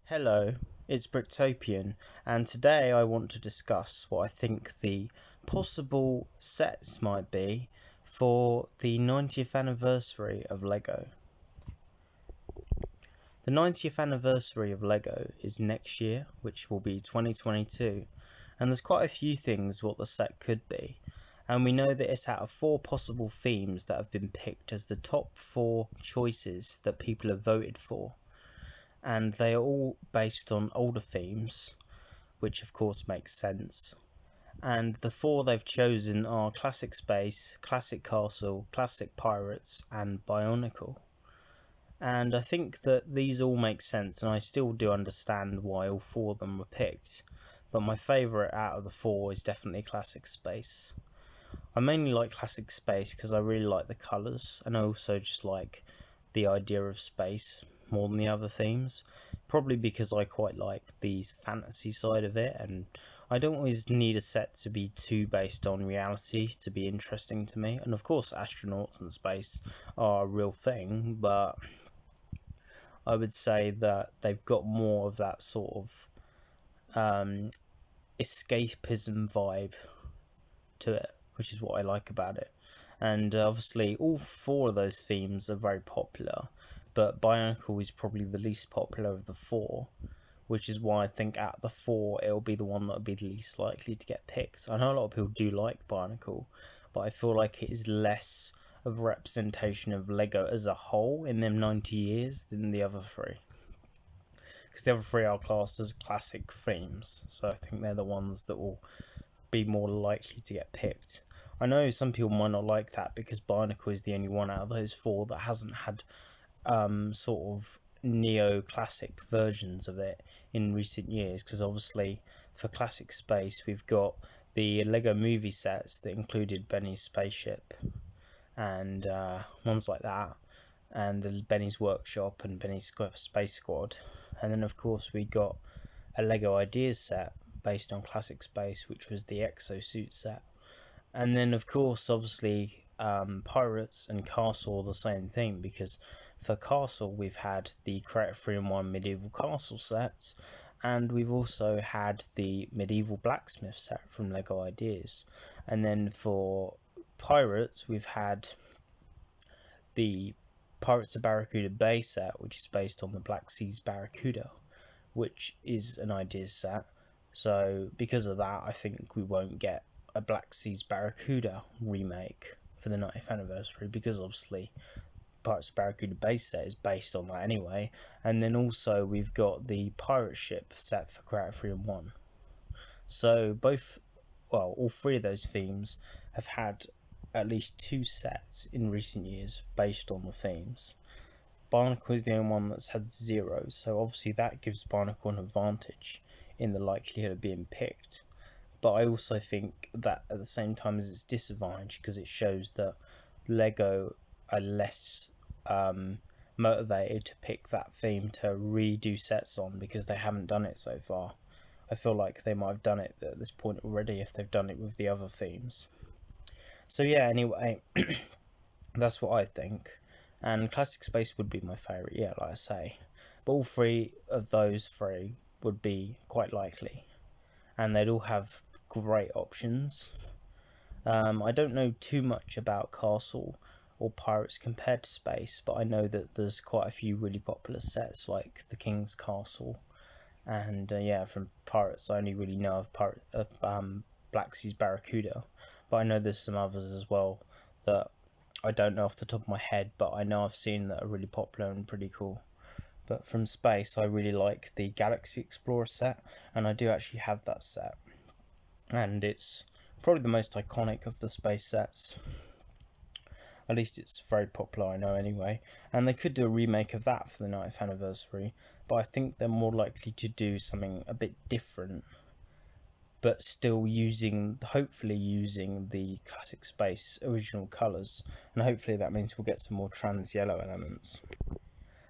Hello, it's Bricktopian, and today I want to discuss what I think the possible sets might be for the 90th anniversary of LEGO. The 90th anniversary of LEGO is next year, which will be 2022, and there's quite a few things what the set could be. And we know that it's out of 4 possible themes that have been picked as the top 4 choices that people have voted for. And they are all based on older themes, which of course makes sense. And the 4 they've chosen are Classic Space, Classic Castle, Classic Pirates, and Bionicle. And I think that these all make sense, and I still do understand why all 4 of them were picked. But my favourite out of the 4 is definitely Classic Space. I mainly like Classic Space because I really like the colours, and I also just like the idea of space more than the other themes, probably because I quite like the fantasy side of it, and I don't always need a set to be too based on reality to be interesting to me. And of course astronauts in space are a real thing, but I would say that they've got more of that sort of escapism vibe to it, which is what I like about it. And obviously all 4 of those themes are very popular, but Bionicle is probably the least popular of the 4, which is why I think out of the 4 it'll be the one that'll be the least likely to get picked. I know a lot of people do like Bionicle, but I feel like it is less of a representation of LEGO as a whole in them 90 years than the other 3. Because the other 3 are classed as classic themes, so I think they're the ones that will be more likely to get picked. I know some people might not like that because Bionicle is the only one out of those 4 that hasn't had sort of neo-classic versions of it in recent years, because obviously for Classic Space we've got the LEGO movie sets that included Benny's spaceship and ones like that, and the Benny's Workshop and Benny's Space Squad, and then of course we got a LEGO Ideas set based on Classic Space, which was the Exosuit set. And then of course obviously Pirates and Castle are the same thing, because for Castle we've had the Creator 3-in-1 medieval castle sets, and we've also had the medieval blacksmith set from LEGO Ideas. And then for Pirates we've had the Pirates of Barracuda Bay set, which is based on the Black Seas Barracuda, which is an Ideas set. So because of that I think we won't get a Black Seas Barracuda remake for the 90th anniversary, because obviously Pirates of Barracuda base set is based on that anyway. And then also we've got the pirate ship set for Creator 3-in-1. So all 3 of those themes have had at least 2 sets in recent years based on the themes. Bionicle is the only one that's had 0, so obviously that gives Bionicle an advantage in the likelihood of being picked. But I also think that at the same time as it's disadvantage, because it shows that LEGO are less motivated to pick that theme to redo sets on, because they haven't done it so far. I feel like they might have done it at this point already if they've done it with the other themes. So yeah, anyway, that's what I think. And Classic Space would be my favourite, yeah, like I say. But all 3 of those 3 would be quite likely, and they'd all have great options. I don't know too much about Castle or Pirates compared to Space, but I know that there's quite a few really popular sets like the King's Castle, and yeah, from Pirates I only really know of Black Seas Barracuda, but I know there's some others as well that I don't know off the top of my head, but I know I've seen that are really popular and pretty cool. But from Space I really like the Galaxy Explorer set, and I do actually have that set, and it's probably the most iconic of the space sets. At least it's very popular, I know anyway. And they could do a remake of that for the 90th anniversary, but I think they're more likely to do something a bit different, but still hopefully using the Classic Space original colours, and hopefully that means we'll get some more trans yellow elements.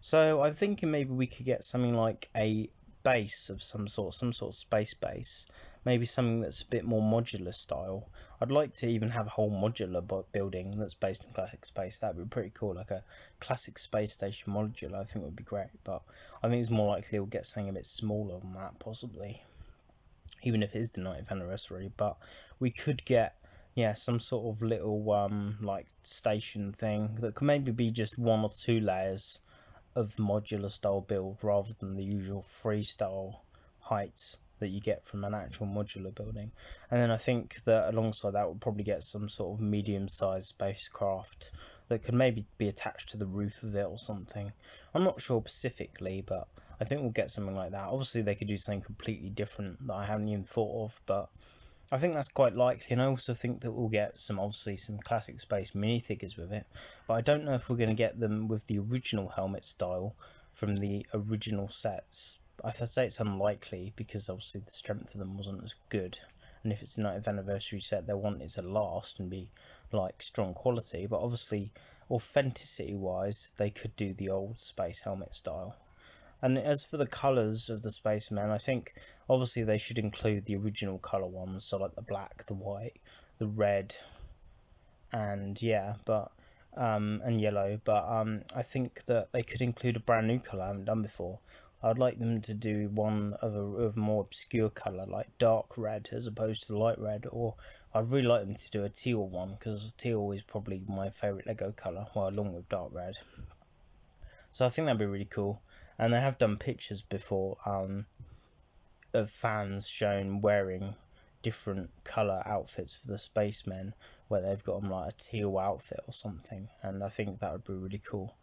So I'm thinking maybe we could get something like a base of some sort of space base, maybe something that's a bit more modular style. I'd like to even have a whole modular building that's based on classic space. That'd be pretty cool, like a classic space station modular. I think would be great, but I think it's more likely we'll get something a bit smaller than that, possibly, even if it is the 90th anniversary. But we could get, yeah, some sort of little like station thing that could maybe be just 1 or 2 layers of modular style build rather than the usual freestyle heights that you get from an actual modular building. And then I think that alongside that we'll probably get some sort of medium-sized spacecraft that could maybe be attached to the roof of it or something. I'm not sure specifically, but I think we'll get something like that. Obviously they could do something completely different that I haven't even thought of, but I think that's quite likely. And I also think that we'll get obviously some classic space minifigures with it, but I don't know if we're going to get them with the original helmet style from the original sets. I'd say it's unlikely because obviously the strength of them wasn't as good, and if it's a 90th anniversary set, they want it to last and be like strong quality. But obviously authenticity wise, they could do the old space helmet style. And as for the colours of the spacemen, I think obviously they should include the original colour ones, so like the black, the white, the red, and yeah, but and yellow. But I think that they could include a brand new colour I haven't done before. I'd like them to do one of a more obscure colour, like dark red as opposed to light red, or I'd really like them to do a teal one, because teal is probably my favourite Lego colour, well, along with dark red. So I think that'd be really cool. And they have done pictures before of fans shown wearing different colour outfits for the spacemen, where they've got them like a teal outfit or something, and I think that would be really cool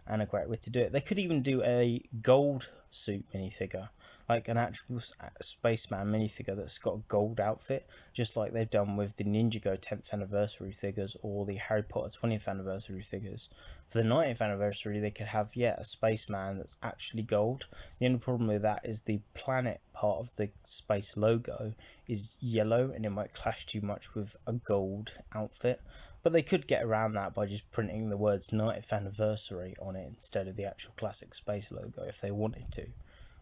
and a great way to do it. They could even do a gold suit minifigure, like an actual spaceman minifigure that's got a gold outfit, just like they've done with the Ninjago 10th anniversary figures or the Harry Potter 20th anniversary figures. For the 90th anniversary, they could have, yeah, a spaceman that's actually gold. The only problem with that is the planet part of the space logo is yellow, and it might clash too much with a gold outfit. But they could get around that by just printing the words 90th anniversary on it instead of the actual classic space logo if they wanted to.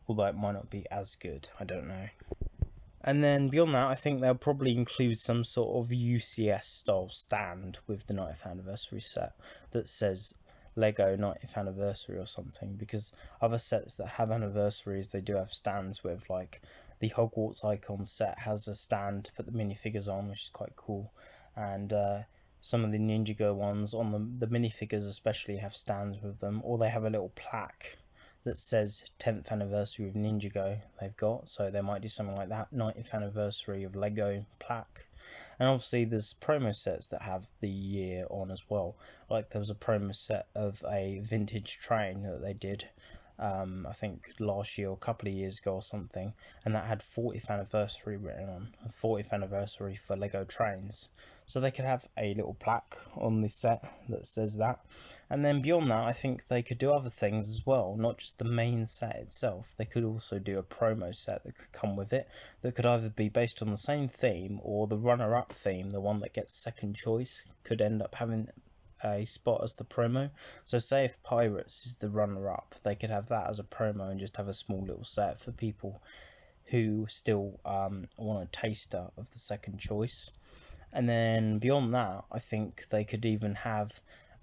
Although it might not be as good, I don't know. And then beyond that, I think they'll probably include some sort of UCS style stand with the 90th anniversary set that says Lego 90th anniversary or something, because other sets that have anniversaries, they do have stands with, like the Hogwarts Icon set has a stand to put the minifigures on, which is quite cool. And some of the Ninjago ones on the minifigures especially have stands with them, or they have a little plaque that says 10th anniversary of Ninjago they've got, so they might do something like that, 90th anniversary of Lego plaque. And obviously there's promo sets that have the year on as well, like there was a promo set of a vintage train that they did I think last year or a couple of years ago or something, and that had 40th anniversary written on, a 40th anniversary for Lego trains. So they could have a little plaque on this set that says that. And then beyond that, I think they could do other things as well, not just the main set itself. They could also do a promo set that could come with it, that could either be based on the same theme or the runner-up theme, the one that gets second choice, could end up having a spot as the promo. So say if Pirates is the runner-up, they could have that as a promo and just have a small little set for people who still want a taster of the second choice. And then beyond that, I think they could even have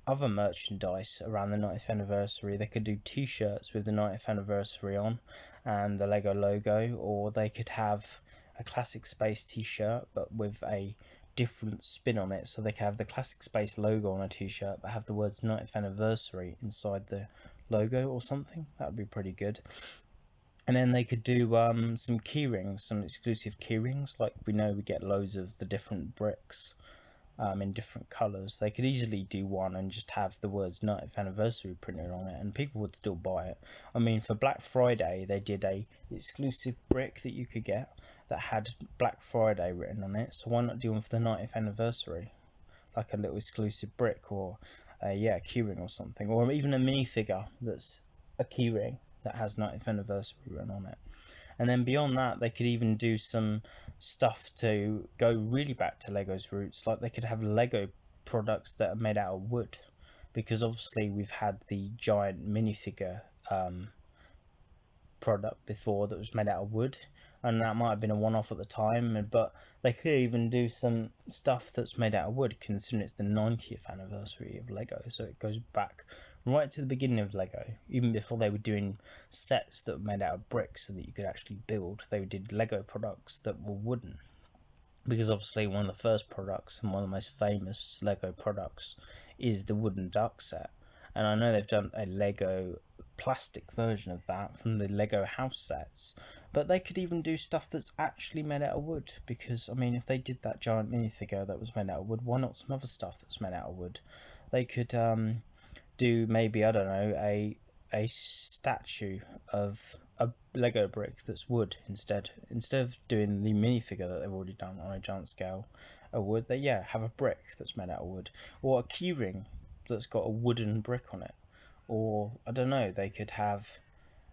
other merchandise around the 90th anniversary. They could do t-shirts with the 90th anniversary on and the Lego logo, or they could have a classic space t-shirt but with a different spin on it, so they could have the classic space logo on a t-shirt but have the words 90th anniversary inside the logo or something. That would be pretty good. And then they could do some keyrings, some exclusive keyrings, like we know we get loads of the different bricks in different colours. They could easily do one and just have the words 90th anniversary printed on it, and people would still buy it. I mean, for Black Friday they did a exclusive brick that you could get that had Black Friday written on it, so why not do one for the 90th anniversary, like a little exclusive brick, or a keyring or something, or even a minifigure that's a keyring that has 90th anniversary written on it. And then beyond that, they could even do some stuff to go really back to Lego's roots, like they could have Lego products that are made out of wood, because obviously we've had the giant minifigure product before that was made out of wood, and that might have been a one-off at the time, but they could even do some stuff that's made out of wood, considering it's the 90th anniversary of Lego, so it goes back right to the beginning of Lego, even before they were doing sets that were made out of bricks so that you could actually build. They did Lego products that were wooden, because obviously one of the first products and one of the most famous Lego products is the wooden duck set. And I know they've done a Lego plastic version of that from the Lego house sets, but they could even do stuff that's actually made out of wood, because I mean, if they did that giant minifigure that was made out of wood, why not some other stuff that's made out of wood? They could do maybe, I don't know, a statue of a Lego brick that's wood instead of doing the minifigure that they've already done on a giant scale of wood. They have a brick that's made out of wood, or a keyring that's got a wooden brick on it, or I don't know, they could have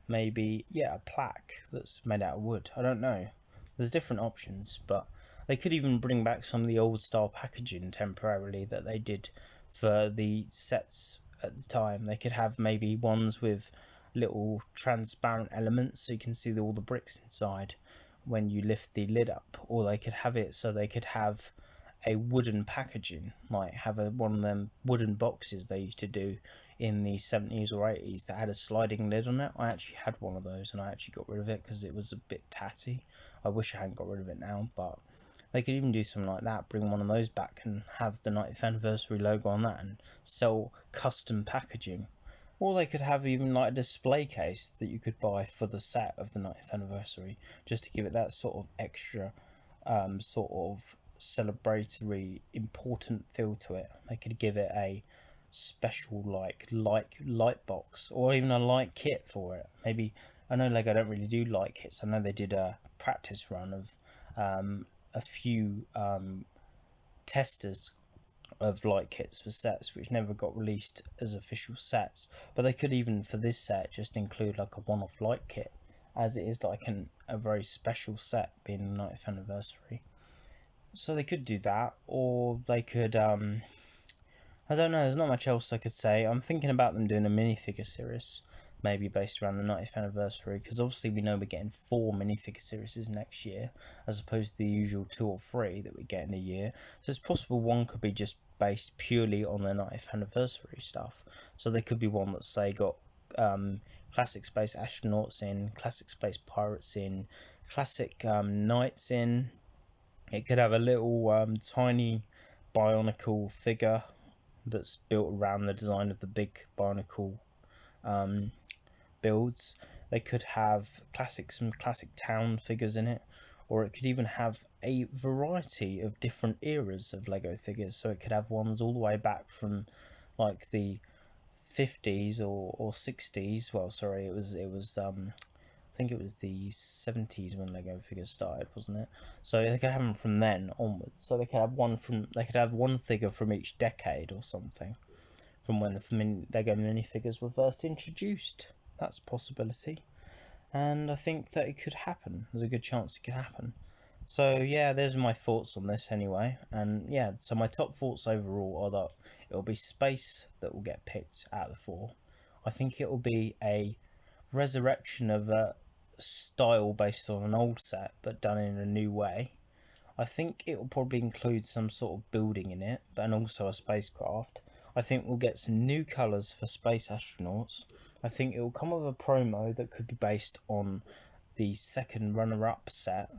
maybe a plaque that's made out of wood. I don't know, there's different options, but they could even bring back some of the old style packaging temporarily that they did for the sets at the time. They could have maybe ones with little transparent elements so you can see all the bricks inside when you lift the lid up, or they could have it so they could have a wooden packaging, like have one of them wooden boxes they used to do in the 70s or 80s that had a sliding lid on it. I actually had one of those and I actually got rid of it because it was a bit tatty. I wish I hadn't got rid of it now, but they could even do something like that, bring one of those back and have the 90th anniversary logo on that and sell custom packaging. Or they could have even like a display case that you could buy for the set of the 90th anniversary, just to give it that sort of extra sort of celebratory important feel to it. They could give it a special like light box, or even a light kit for it. Maybe, I know Lego don't really do light kits. I know they did a practice run of a few testers of light kits for sets which never got released as official sets, but they could even for this set just include like a one-off light kit, as it is like a very special set being the 90th anniversary. So they could do that, or they could I don't know, there's not much else I could say. I'm thinking about them doing a minifigure series, maybe based around the 90th anniversary, because obviously we know we're getting 4 minifigure series next year, as opposed to the usual 2 or 3 that we get in a year. So it's possible one could be just based purely on the 90th anniversary stuff. So there could be one that's, say, got classic space astronauts in, classic space pirates in, classic knights in. It could have a little tiny Bionicle figure that's built around the design of the big Bionicle builds. They could have some classic town figures in it, or it could even have a variety of different eras of Lego figures. So it could have ones all the way back from like the 50s or 60s. Well, sorry, it was I think it was the 70s when Lego figures started, wasn't it? So they could have them from then onwards. So they could have one figure from each decade or something, from when the Lego minifigures were first introduced. That's a possibility, and I think that it could happen. There's a good chance it could happen. So yeah, there's my thoughts on this anyway. And yeah, so my top thoughts overall are that it'll be space that will get picked out of the 4. I think it will be a resurrection of a style based on an old set but done in a new way. I think it will probably include some sort of building in it, and also a spacecraft. I think we'll get some new colours for space astronauts. I think it will come with a promo that could be based on the second runner-up set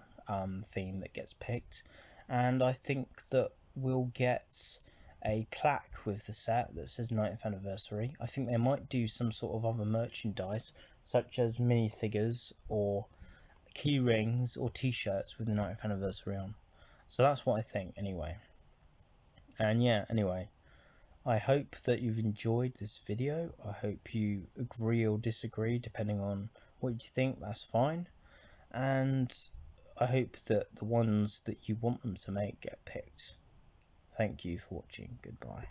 theme that gets picked, and I think that we'll get a plaque with the set that says 90th anniversary. I think they might do some sort of other merchandise, such as minifigures or key rings or t-shirts with the 90th anniversary on. So that's what I think anyway. And yeah, anyway, I hope that you've enjoyed this video. I hope you agree or disagree depending on what you think. That's fine. And I hope that the ones that you want them to make get picked. Thank you for watching. Goodbye.